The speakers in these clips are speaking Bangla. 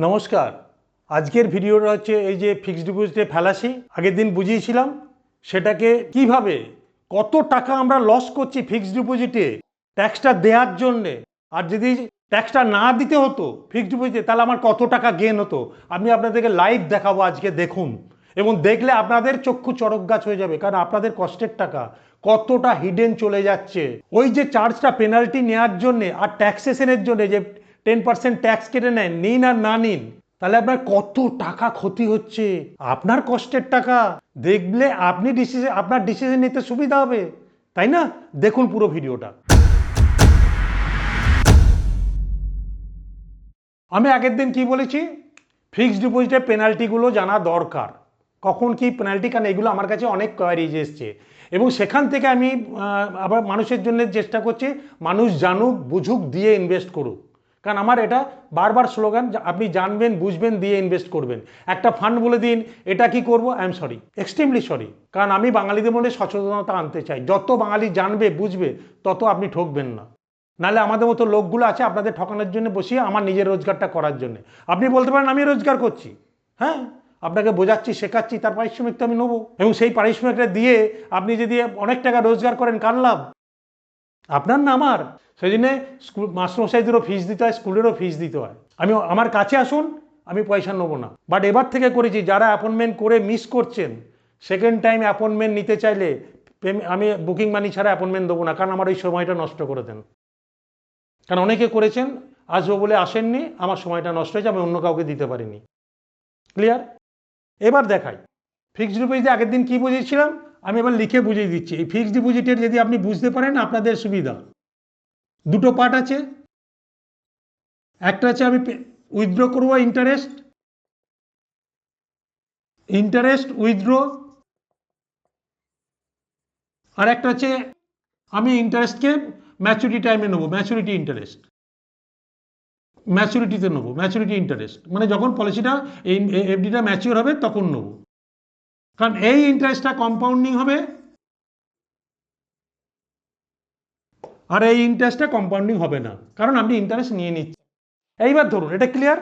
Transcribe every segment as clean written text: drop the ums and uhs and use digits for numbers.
নমস্কার। আজকের ভিডিওটা হচ্ছে এই যে ফিক্সড ডিপোজিটে ফ্যালাসি আগের দিন বুঝিয়েছিলাম, সেটাকে কিভাবে কত টাকা আমরা লস করছি ফিক্সড ডিপোজিটে ট্যাক্সটা দেওয়ার জন্যে, আর যদি ট্যাক্সটা না দিতে হতো ফিক্সড ডিপোজিটে তাহলে আমার কত টাকা গেন হতো। আমি আপনাদেরকে লাইভ দেখাবো আজকে, দেখুন, এবং দেখলে আপনাদের চক্ষু চড়ক গাছ হয়ে যাবে, কারণ আপনাদের কষ্টের টাকা কতটা হিডেন চলে যাচ্ছে। ওই যে চার্জটা পেনাল্টি নেওয়ার জন্যে আর ট্যাক্সেশনের জন্যে যে 10% ট্যাক্স কেটে নেন, নিন আর না নিন, তাহলে আপনার কত টাকা ক্ষতি হচ্ছে। আপনার কষ্টের টাকা দেখলে আপনি আপনার ডিসিশন নিতে সুবিধা হবে, তাই না? দেখুন পুরো ভিডিওটা। আমি আগের দিন কি বলেছি, ফিক্সড ডিপোজিটের পেনাল্টিগুলো জানা দরকার, কখন কি পেনাল্টি, কারণ এগুলো আমার কাছে অনেক কোয়ারিজ এসছে এবং সেখান থেকে আমি আবার মানুষের জন্য চেষ্টা করছি মানুষ জানুক, বুঝুক, দিয়ে ইনভেস্ট করুক। কারণ আমার এটা বারবার স্লোগান, আপনি জানবেন, বুঝবেন, দিয়ে ইনভেস্ট করবেন। একটা ফান্ড বলে দিন, এটা কি করব, I am sorry, extremely sorry, কারণ আমি বাঙালিদের মধ্যে সচেতনতা আনতে চাই। যত বাঙালি জানবে, বুঝবে, তত আপনি ঠকবেন না। নাহলে আমাদের মতো লোকগুলো আছে আপনাদের ঠকানোর জন্য বসিয়ে আমার নিজের রোজগারটা করার জন্য। আপনি বলতে পারেন আমি রোজগার করছি, হ্যাঁ, আপনাকে বোঝাচ্ছি, শেখাচ্ছি, তার পারিশ্রমিক তো আমি নেবো, এবং সেই পারিশ্রমিকটা দিয়ে আপনি যদি অনেক টাকা রোজগার করেন, কার লাভ? আপনার না আমার। সেই জন্যে মাস্টারমশাইদেরও ফিস দিতে হয়, স্কুলেরও ফিস দিতে হয়। আমি আমার কাছে আসুন, আমি পয়সা নেবো না। বাট এবার থেকে করেছি, যারা অ্যাপয়েন্টমেন্ট করে মিস করছেন, সেকেন্ড টাইম অ্যাপয়েন্টমেন্ট নিতে চাইলে আমি বুকিং মানি ছাড়া অ্যাপয়েন্টমেন্ট দেবো না, কারণ আমার ওই সময়টা নষ্ট করে দেন। কারণ অনেকে করেছেন, আসবো বলে আসেননি, আমার সময়টা নষ্ট হয়েছে, আমি অন্য কাউকে দিতে পারিনি। ক্লিয়ার? এবার দেখাই ফিক্সড ডিপোজিটে আগের দিন কি বুঝিয়েছিলাম, আমি এবার লিখে বুঝিয়ে দিচ্ছি। এই ফিক্সড ডিপোজিটের যদি আপনি বুঝতে পারেন, আপনাদের সুবিধা। দুটো পার্ট আছে, একটা আছে আমি উইথড্র করবো ইন্টারেস্ট উইথড্র, আর একটা হচ্ছে আমি ইন্টারেস্টকে ম্যাচুরিটি টাইমে নেবো, ম্যাচুরিটি ইন্টারেস্ট, ম্যাচুরিটিতে নেবো, ম্যাচুরিটি ইন্টারেস্ট মানে যখন পলিসিটা এই এফডিটা ম্যাচিওর হবে তখন নেবো। কারণ এই ইন্টারেস্টটা কম্পাউন্ডিং হবে, আর এই ইন্টারেস্টটা কম্পাউন্ডিং হবে না, কারণ আপনি ইন্টারেস্ট নিয়ে নিচ্ছেন। এইবার ধরুন, এটা ক্লিয়ার?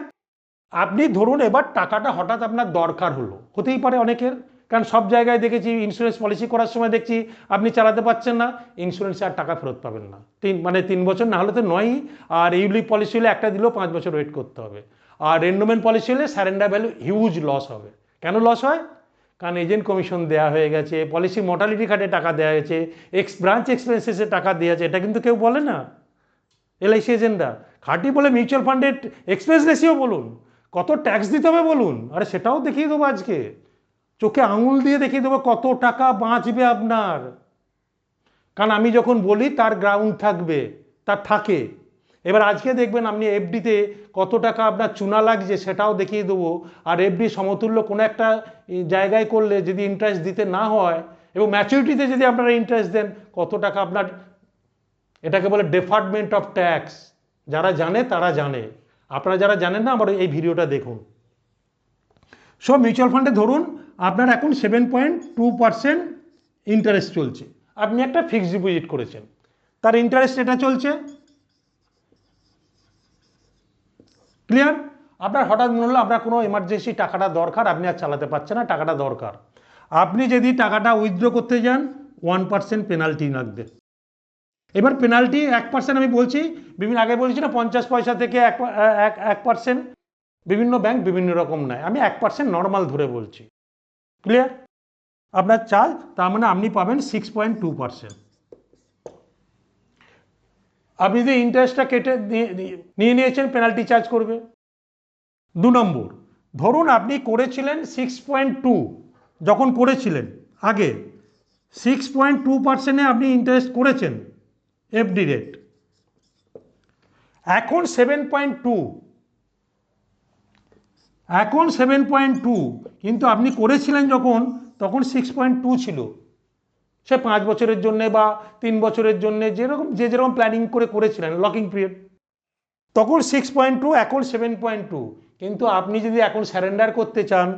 আপনি ধরুন এবার টাকাটা হঠাৎ আপনার দরকার হলো, হতেই পারে অনেকের, কারণ সব জায়গায় দেখেছি ইন্স্যুরেন্স পলিসি করার সময় দেখছি আপনি চালাতে পারছেন না, ইন্স্যুরেন্সে আর টাকা ফেরত পাবেন না, 3 বছর না হলে তো নয়ই। আর ইউলিপ পলিসি হলে একটা দিলেও 5 বছর ওয়েট করতে হবে। আর এন্ডোমেন্ট পলিসি হলে সারেন্ডার ভ্যালু হিউজ লস হবে। কেন লস হয়? কারণ এজেন্ট কমিশন দেওয়া হয়ে গেছে, পলিসি মর্টালিটি খাটে টাকা দেওয়া গেছে, ব্রাঞ্চ এক্সপেন্সেসে টাকা দেওয়া আছে, এটা কিন্তু কেউ বলে না। এলআইসি এজেন্টরা খাঁটি বলে, মিউচুয়াল ফান্ডের এক্সপেন্স রেশিও বলুন, কত ট্যাক্স দিতে হবে বলুন, আরে সেটাও দেখিয়ে দেবো আজকে, চোখে আঙুল দিয়ে দেখিয়ে দেবো কত টাকা বাঁচবে আপনার। কারণ আমি যখন বলি তার গ্রাউন্ড থাকবে, তার থাকে। এবার আজকে দেখবেন আপনি এফডিতে কত টাকা আপনার চুনা লাগছে, সেটাও দেখিয়ে দেবো। আর এফডি সমতুল্য কোনো একটা জায়গায় করলে যদি ইন্টারেস্ট দিতে না হয়, এবং ম্যাচুরিটিতে যদি আপনারা ইন্টারেস্ট দেন, কত টাকা আপনার, এটাকে বলে ডেফার্টমেন্ট অফ ট্যাক্স। যারা জানে তারা জানে, আপনারা যারা জানেন না আমার এই ভিডিওটা দেখুন। সব মিউচুয়াল ফান্ডে ধরুন আপনার এখন 7.2% ইন্টারেস্ট চলছে, আপনি একটা ফিক্সড ডিপোজিট করেছেন, তার ইন্টারেস্ট এটা চলছে। ক্লিয়ার? আপনার হঠাৎ মনে হলো আপনার কোনো এমার্জেন্সি টাকাটা দরকার, আপনি আর চালাতে পারছেন না, টাকাটা দরকার। আপনি যদি টাকাটা উইথড্র করতে যান, 1% পেনাল্টি লাগবে। এবার পেনাল্টি 1% আমি বলছি, বিভিন্ন আগে বলছি না 50 পয়সা থেকে 1%, বিভিন্ন ব্যাংক বিভিন্ন রকম নেয়, আমি 1% নর্মাল ধরে বলছি। ক্লিয়ার? আপনার চার্জ, তার মানে আপনি পাবেন 6.2%। আপনি যদি ইন্টারেস্টটা কেটে নিয়েছেন, পেনাল্টি চার্জ করবে। 2 নম্বর, ধরুন আপনি করেছিলেন 6.2, যখন করেছিলেন আগে 6.2%-এ আপনি ইন্টারেস্ট করেছেন এফডি রেট, এখন 7.2, এখন 7.2, কিন্তু আপনি করেছিলেন যখন, তখন 6.2 ছিল। সে 5 বছরের জন্য বা 3 বছরের জন্য, যেরকম প্ল্যানিং করে করেছিলেন, লকিং পিরিয়ড, তখন 6.2, এখন 7.2। কিন্তু আপনি যদি এখন সারেন্ডার করতে চান,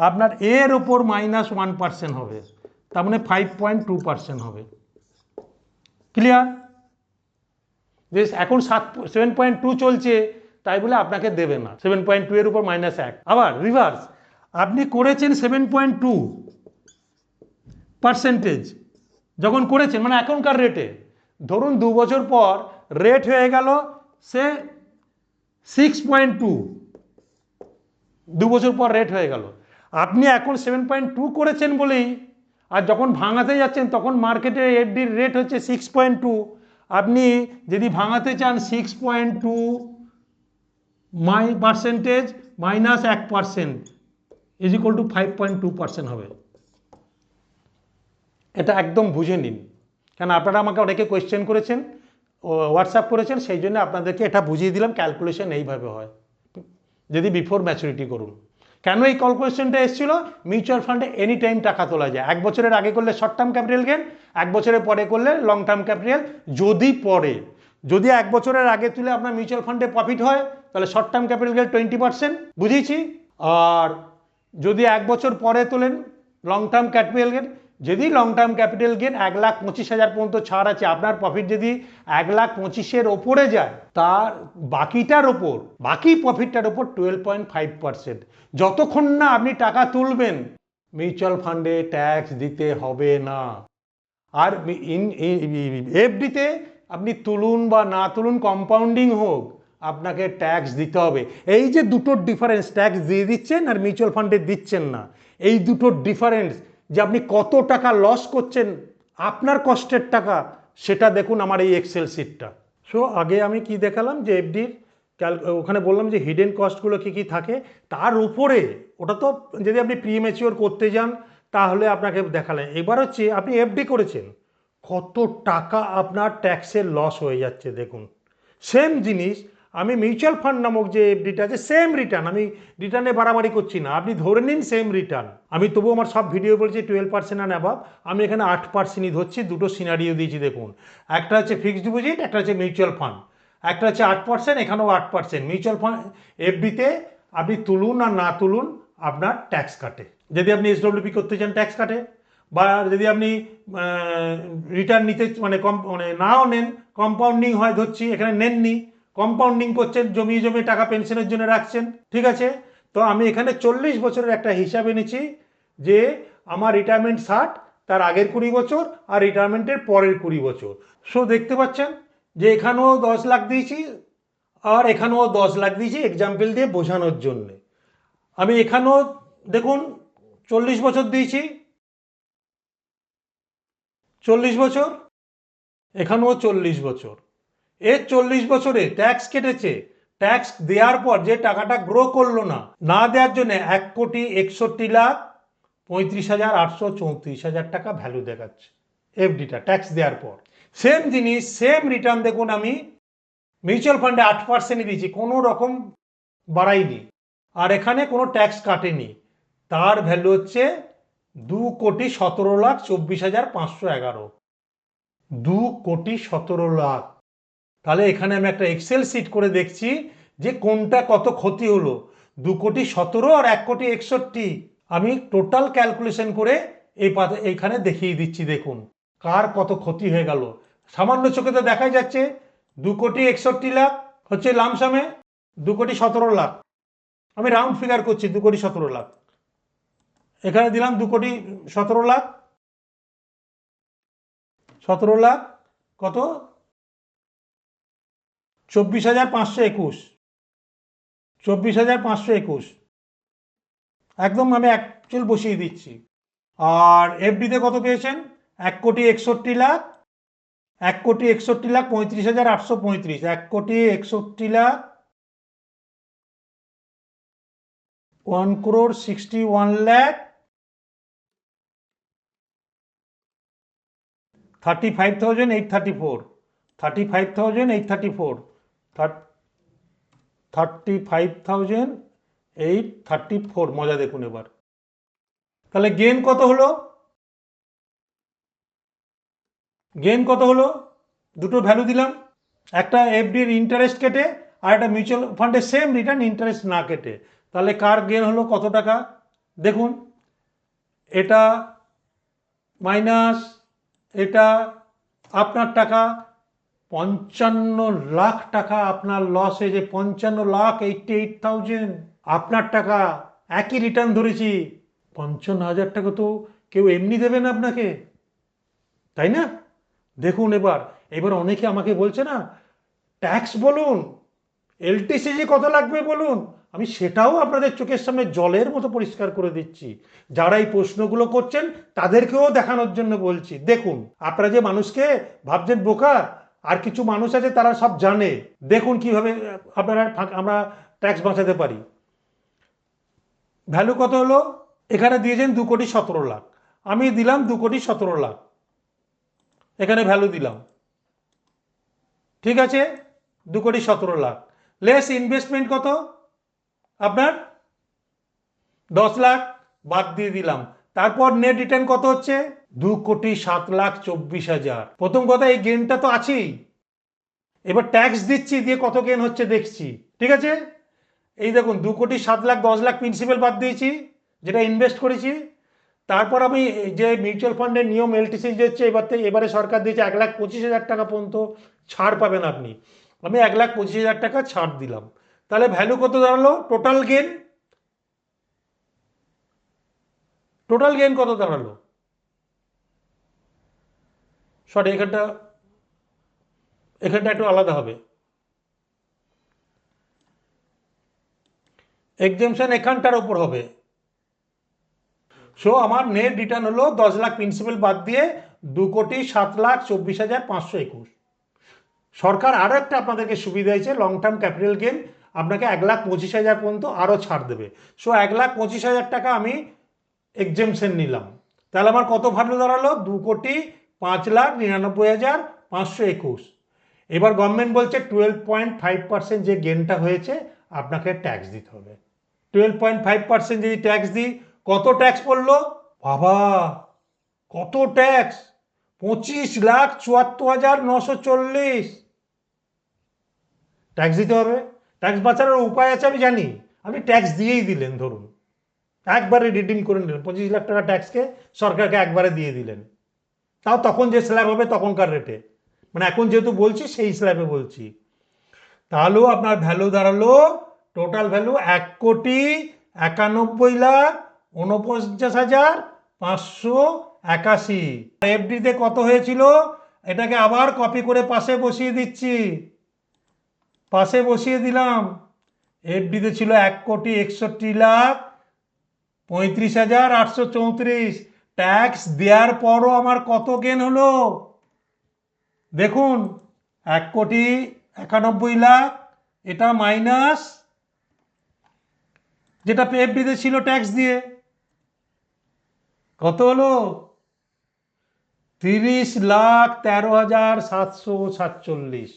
আপনার এর ওপর -1% হবে, তার মানে 5.2% হবে। ক্লিয়ার? যে এখন 7.2 চলছে, তাই বলে আপনাকে দেবে না 7.2 এর উপর -1। আবার রিভার্স, আপনি করেছেন 7.2% যখন করেছেন, মানে এখনকার রেটে, ধরুন 2 বছর পর রেট হয়ে গেল সে 6.2, 2 বছর পর রেট হয়ে গেল, আপনি এখন 7.2 করেছেন বলেই, আর যখন ভাঙাতে যাচ্ছেন তখন মার্কেটে এফডির রেট হচ্ছে 6.2, আপনি যদি ভাঙাতে চান 6.2 পার্সেন্টেজ -1% ইজ ইকুয়াল টু 5.2% হবে। এটা একদম বুঝে নিন, কারণ আপনারা আমাকে অনেকে কোয়েশ্চেন করেছেন, হোয়াটসঅ্যাপ করেছেন, সেই জন্য আপনাদেরকে এটা বুঝিয়ে দিলাম ক্যালকুলেশন এইভাবে হয় যদি বিফোর ম্যাচুরিটি করুন। কেন এই ক্যালকুলেশনটা এসেছিল? মিউচুয়াল ফান্ডে এনি টাইম টাকা তোলা যায়, 1 বছরের আগে করলে শর্ট টার্ম ক্যাপিটাল গেন, 1 বছরের পরে করলে লং টার্ম ক্যাপিটাল। যদি 1 বছরের আগে তুলে আপনার মিউচুয়াল ফান্ডে প্রফিট হয় তাহলে শর্ট টার্ম ক্যাপিটাল গেন 20%, বুঝিয়েছি। আর যদি 1 বছর পরে তোলেন লং টার্ম ক্যাপিটাল গেন, যদি লং টার্ম ক্যাপিটাল গেন 1,25,000 পর্যন্ত ছাড় আছে, আপনার প্রফিট যদি 1,25,000-এর ওপরে যায়, তার বাকি প্রফিটটার ওপর 12.5%। যতক্ষণ না আপনি টাকা তুলবেন মিউচুয়াল ফান্ডে ট্যাক্স দিতে হবে না। আর এফডিতে আপনি তুলুন বা না তুলুন, কম্পাউন্ডিং হোক, আপনাকে ট্যাক্স দিতে হবে। এই যে দুটোর ডিফারেন্স, ট্যাক্স দিয়ে দিচ্ছেন আর মিউচুয়াল ফান্ডে দিচ্ছেন না, এই দুটোর ডিফারেন্স, যে আপনি কত টাকা লস করছেন আপনার কষ্টের টাকা, সেটা দেখুন আমার এই এক্সেল শিটটা। সো আগে আমি কি দেখালাম যে এফডির ওখানে বললাম যে হিডেন কস্টগুলো কী কী থাকে, তার উপরে ওটা তো যদি আপনি প্রিম্যাচিওর করতে যান তাহলে আপনাকে দেখালেন। এবার হচ্ছে আপনি এফডি করেছেন, কত টাকা আপনার ট্যাক্সের লস হয়ে যাচ্ছে দেখুন। সেম জিনিস আমি মিউচুয়াল ফান্ড নামক যে এফডিটা আছে, সেম রিটার্ন, আমি রিটার্নে বাড়াবাড়ি করছি না, আপনি ধরে নিন সেম রিটার্ন। আমি তবুও আমার সব ভিডিও বলছি 12% অ্যান্ড অ্যাবাভ, আমি এখানে 8%ই ধরছি। দুটো সিনারিও দিয়েছি দেখুন, একটা হচ্ছে ফিক্সড ডিপোজিট, একটা হচ্ছে মিউচুয়াল ফান্ড। একটা হচ্ছে 8%, এখানেও 8%। মিউচুয়াল ফান্ড এফডিতে আপনি তুলুন আর না তুলুন আপনার ট্যাক্স কাটে, যদি আপনি এসডব্লিউপি করতে চান ট্যাক্স কাটে, বা যদি আপনি রিটার্ন নিতে মানে নাও নেন, কম্পাউন্ডিং হয় ধরছি, এখানে নেননি, কম্পাউন্ডিং করছেন, জমিয়ে জমিয়ে টাকা পেনশনের জন্য রাখছেন, ঠিক আছে। তো আমি এখানে 40 বছরের একটা হিসাব এনেছি, যে আমার রিটায়ারমেন্ট 60, তার আগের 20 বছর আর রিটায়ারমেন্টের পরের 20 বছর। সো দেখতে পাচ্ছেন যে এখানেও 10 লাখ দিয়েছি আর এখানেও 10 লাখ দিয়েছি, এক্সাম্পল দিয়ে বোঝানোর জন্য। আমি এখানেও দেখুন 40 বছর দিয়েছি, 40 বছর, এখানেও 40 বছর। এর 40 বছরে ট্যাক্স কেটেছে, ট্যাক্স দেওয়ার পর যে টাকাটা গ্রো করলো না, না দেওয়ার জন্য 1,61,35,834 টাকা ভ্যালু দেখাচ্ছে এফডিটা ট্যাক্স দেওয়ার পর। সেম জিনিস, সেম রিটার্ন দেখুন, আমি মিউচুয়াল ফান্ডে 8% দিয়েছি, কোনো রকম বাড়াইনি, আর এখানে কোনো ট্যাক্স কাটেনি, তার ভ্যালু হচ্ছে 2,17,24,511, 2,17,00,000। তাহলে এখানে আমি একটা এক্সেল শিট করে দেখছি যে কোনটা কত ক্ষতি হলো, 2,17,00,000 আর 1,61,00,000। আমি টোটাল ক্যালকুলেশন করে এইখানে দেখিয়ে দিচ্ছি, দেখুন কার কত ক্ষতি হয়ে গেল। সামান্য চোখে তো দেখাই যাচ্ছে 2,61,00,000 হচ্ছে লামসামে, 2,17,00,000, আমি রাউন্ড ফিগার করছি, 2,17,00,000, এখানে দিলাম 2,17,00,000, 17,00,000 কত, 24,521, 24,521, একদম আমি অ্যাকচুয়াল বসিয়ে দিচ্ছি। আর এফডিতে কত পেয়েছেন, 1,61,00,000, 1,61,00,000 35,835, 1,61,00,000, 1,61,00,000 35,834, 35,834, 35,834, মজা দেখুন এবার। তাহলে গেন কত হলো, দুটো ভ্যালু দিলাম, একটা এফডির ইন্টারেস্ট কেটে আর একটা মিউচুয়াল ফান্ডের সেম রিটার্ন ইন্টারেস্ট না কেটে। তাহলে কার গেন হলো কত টাকা দেখুন, এটা মাইনাস এটা আপনার টাকা, 55 লাখ টাকা আপনার লস হয়েছে, 55,88,000 আপনার টাকা। একই রিটার্ন ধরেছি, 55,000 টাকা তো কেউ এমনি দেবে না আপনাকে, তাই না? দেখুন এবার এবার অনেকে আমাকে বলছে না, ট্যাক্স বলুন, এলটিসি কত লাগবে বলুন, আমি সেটাও আপনাদের চোখের সামনে জলের মতো পরিষ্কার করে দিচ্ছি। যারা এই প্রশ্নগুলো করছেন তাদেরকেও দেখানোর জন্য বলছি। দেখুন, আপনারা যে মানুষকে ভাবছেন বোকা, আর কিছু মানুষ আছে তারা সব জানে। দেখুন কিভাবে আপনারা আমরা ট্যাক্স বাঁচাতে পারি। ভ্যালু কত হলো? এখানে দিয়েছেন 2,17,00,000, আমি দিলাম 2,17,00,000, এখানে ভ্যালু দিলাম, ঠিক আছে? 2,17,00,000 লেস ইনভেস্টমেন্ট কত আপনার? 10 লাখ, বাদ দিয়ে দিলাম। তারপর নেট রিটার্ন কত হচ্ছে? 2,07,24,000। প্রথম কথা, এই গেনটা তো আছেই। এবার ট্যাক্স দিচ্ছি, দিয়ে কত গেন হচ্ছে দেখছি, ঠিক আছে? এই দেখুন 2,07,00,000, 10 লাখ প্রিন্সিপাল বাদ দিয়েছি যেটা ইনভেস্ট করেছি। তারপর আমি যে মিউচুয়াল ফান্ডের নিয়ম এলটিসি যে হচ্ছে, এবারে সরকার দিয়েছে 1,25,000 টাকা পর্যন্ত ছাড় পাবেন আপনি। আমি 1,25,000 টাকা ছাড় দিলাম। তাহলে ভ্যালু কত দাঁড়ালো? টোটাল গেন কত দাঁড়ালো? সরি, এখানটা একটু আলাদা হবে। এক্সেমশন এখানটার ওপর হবে। সো আমার নেট রিটার্ন হলো 10 লাখ প্রিন্সিপাল বাদ দিয়ে 2,07,24,521। সরকার আরও একটা আপনাদেরকে সুবিধা দিয়েছে, লং টার্ম ক্যাপিটাল গেন আপনাকে 1,25,000 পর্যন্ত আরও ছাড় দেবে। সো 1,25,000 টাকা আমি এক্সেমশন নিলাম। তাহলে আমার কত ভ্যালু দাঁড়ালো? 2,05,99,521। এবার গভর্নমেন্ট বলছে 12.5% যে গেনটা হয়েছে আপনাকে ট্যাক্স দিতে হবে। 12.5% যদি ট্যাক্স দিই, কত ট্যাক্স পড়লো বাবা? কত ট্যাক্স? 25,74,940 ট্যাক্স দিতে হবে। ট্যাক্স বাঁচানোর উপায় আছে আমি জানি, আপনি ট্যাক্স দিয়েই দিলেন, ধরুন একবারে রিডিম করে নিলেন, 25 লাখ টাকা ট্যাক্সকে সরকারকে একবারে দিয়ে দিলেন। তাও তখন যে স্ল্যাব হবে তখনকার রেটে, মানে এখন যেহেতু বলছি সেই স্ল্যাবে বলছি। তাহলেও আপনার ভ্যালু দাঁড়ালো, টোটাল ভ্যালু 1,91,49,581। এফডিতে কত হয়েছিল এটাকে আবার কপি করে পাশে বসিয়ে দিচ্ছি, পাশে বসিয়ে দিলাম। এফডিতে ছিল 1,61,35,834। ট্যাক্স দেওয়ার পরও আমার কত গেন হলো দেখুন, 1,91,00,000, এটা মাইনাস যেটা এফডিতে ছিল ট্যাক্স দিয়ে, কত হলো? 30,13,747।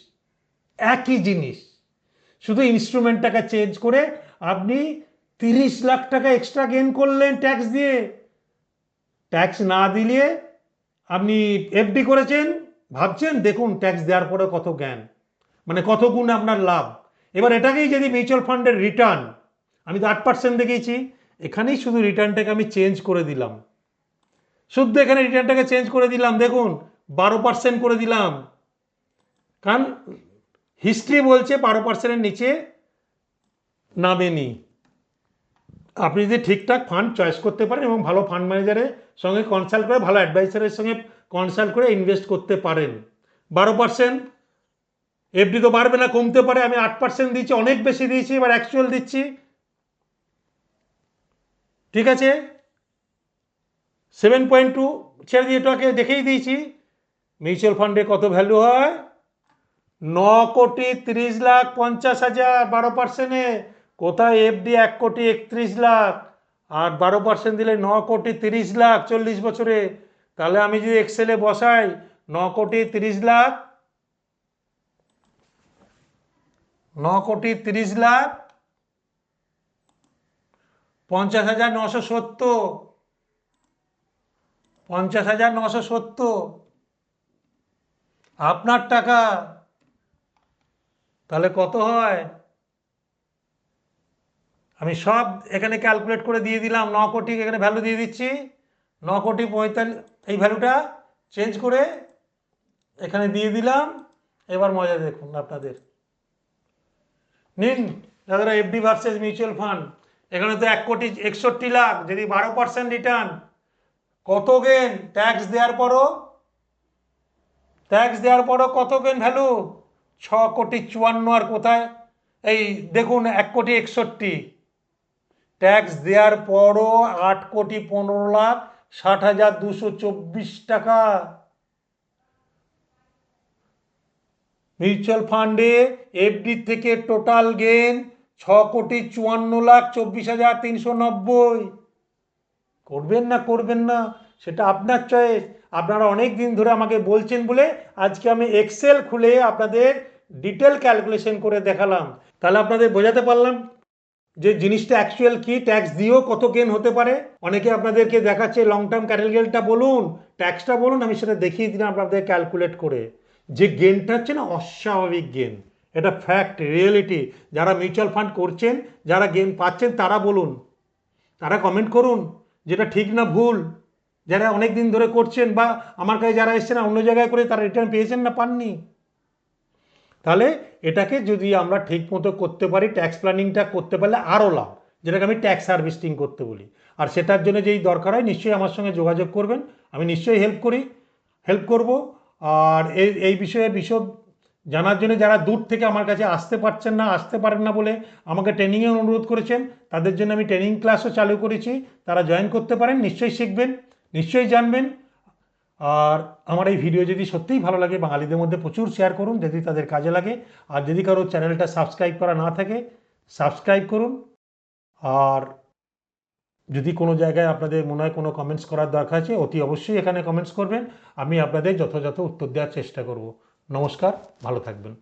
একই জিনিস, শুধু ইনস্ট্রুমেন্টটাকে চেঞ্জ করে আপনি 30 লাখ টাকা এক্সট্রা গেন করলেন ট্যাক্স দিয়ে। ট্যাক্স না দিলে আপনি এফডি করেছেন, ভাবছেন দেখুন ট্যাক্স দেওয়ার পরে কত জ্ঞান, মানে কত গুণ আপনার লাভ। এবার এটাকেই যদি মিউচুয়াল ফান্ডের রিটার্ন, আমি তো 8% দেখিয়েছি, এখানেই শুধু রিটার্নটাকে আমি চেঞ্জ করে দিলাম, শুদ্ধ এখানে রিটার্নটাকে চেঞ্জ করে দিলাম, দেখুন 12% করে দিলাম। কারণ হিস্ট্রি বলছে 12%-এর নিচে নামেনি। আপনি যদি ঠিকঠাক ফান্ড চয়েস করতে পারেন এবং ভালো ফান্ড ম্যানেজারের সঙ্গে কনসাল্ট করে, ভালো অ্যাডভাইসারের সঙ্গে কনসাল্ট করে ইনভেস্ট করতে পারেন। 12%, এফডি তো বাড়বে না, কমতে পারে। আমি 8% দিয়েছি, অনেক বেশি দিয়েছি, এবার অ্যাকচুয়াল দিচ্ছি, ঠিক আছে? 7.2 ছেড়ে দিয়ে এটাকে দেখেই দিয়েছি। মিউচুয়াল ফান্ডে কত ভ্যালু হয়? 9,30,50,000 12%-এ। কোথায় এফডি 1,31,00,000, আর 12% দিলে 9,30,00,000 40 বছরে। তাহলে আমি যদি এক্সেলে বসাই 9,30,00,000, 9,30,00,000, 50,970, 50,970 আপনার টাকা। তাহলে কত হয়? আমি সব এখানে ক্যালকুলেট করে দিয়ে দিলাম, 9 কোটি এখানে ভ্যালু দিয়ে দিচ্ছি, 9,45,00,000 এই ভ্যালুটা চেঞ্জ করে এখানে দিয়ে দিলাম। এবার মজা দেখুন আপনাদের। নিন দাদারা, এফডি ভার্সেস মিউচুয়াল ফান্ড। এখানে তো 1,61,00,000, যদি 12% রিটার্ন, কত গেন ট্যাক্স দেওয়ার পরও কত গেন ভ্যালু? 6,54,00,000। আর কোথায়? এই দেখুন 1,61,00,000, ট্যাক্স দেওয়ার পরও 8,15,60,224 টাকা। মিউচুয়াল ফান্ডে এফডি থেকে টোটাল গেন 6,54,24,390। করবেন না সেটা আপনার চয়েস। আপনারা অনেক দিন ধরে আমাকে বলছেন বলে আজকে আমি এক্সেল খুলে আপনাদের ডিটেল ক্যালকুলেশন করে দেখালাম। তাহলে আপনাদের বোঝাতে পারলাম যে জিনিসটা অ্যাকচুয়াল কি, ট্যাক্স দিয়েও কত গেন হতে পারে। অনেকে আপনাদেরকে দেখাচ্ছে লং টার্ম ক্যাপিটাল গেনটা বলুন, ট্যাক্সটা বলুন, আমি সেটা দেখিয়ে দিলাম আপনাদের ক্যালকুলেট করে। যে গেনটা হচ্ছে না অস্বাভাবিক গেন, এটা ফ্যাক্ট, রিয়েলিটি। যারা মিউচুয়াল ফান্ড করছেন, যারা গেন পাচ্ছেন, তারা বলুন, তারা কমেন্ট করুন যেটা ঠিক না ভুল। যারা অনেক দিন ধরে করছেন বা আমার কাছে যারা এসছেন অন্য জায়গায় করে, তারা রিটার্ন পেয়েছেন না পাননি? তাহলে এটাকে যদি আমরা ঠিক মতো করতে পারি, ট্যাক্স প্ল্যানিংটা করতে পারলে আরও লাভ, যেটাকে আমি ট্যাক্স হারভেস্টিং করতে বলি। আর সেটার জন্য যেই দরকার হয় নিশ্চয়ই আমার সঙ্গে যোগাযোগ করবেন, আমি নিশ্চয়ই হেল্প করব। আর এই বিষয়ে বিশদ জানার জন্য যারা দূর থেকে আমার কাছে আসতে পারেন না বলে আমাকে ট্রেনিংয়ে অনুরোধ করেছেন, তাদের জন্য আমি ট্রেনিং ক্লাসও চালু করেছি, তারা জয়েন করতে পারেন, নিশ্চয়ই শিখবেন, নিশ্চয়ই জানবেন। আর আমার এই ভিডিও যদি সত্যিই ভালো লাগে, বাঙালিদের মধ্যে প্রচুর শেয়ার করুন যদি তাদের কাজে লাগে। আর যদি কারো চ্যানেলটা সাবস্ক্রাইব করা না থাকে, সাবস্ক্রাইব করুন। আর যদি কোনো জায়গায় আপনাদের মনে হয় কোনো কমেন্টস করার দরকার আছে, অতি অবশ্যই এখানে কমেন্টস করবেন, আমি আপনাদের যথাযথ উত্তর দেওয়ার চেষ্টা করব। নমস্কার, ভালো থাকবেন।